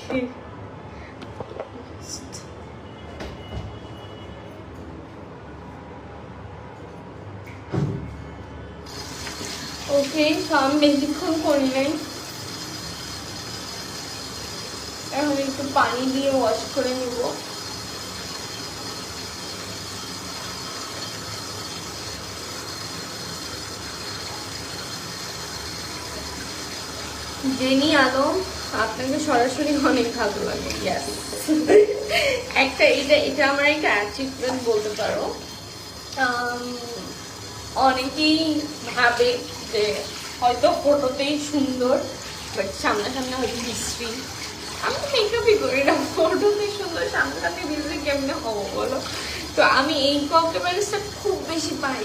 ওকে, তো আমি বেশিক্ষণ করি নাই, এখন একটু পানি দিয়ে ওয়াশ করে নিব। জেনি আলম, আপনাকে সরাসরি অনেক ভালো লাগে। ইয়েস, একটা এটা আমার একটা অ্যাচিভমেন্ট বলতে পারো। অনেকেই ভাবে যে হয়তো ফটোতেই সুন্দর, বাট সামনাসামনি হয়তো বিশ্রী। আমি তো মেকআপই করি না, ফটোতে সুন্দর সামনাসামনি বিশ্রী কেমনে হবো বলো? তো আমি এই কমপ্লিমেন্টসটা খুব বেশি পাই।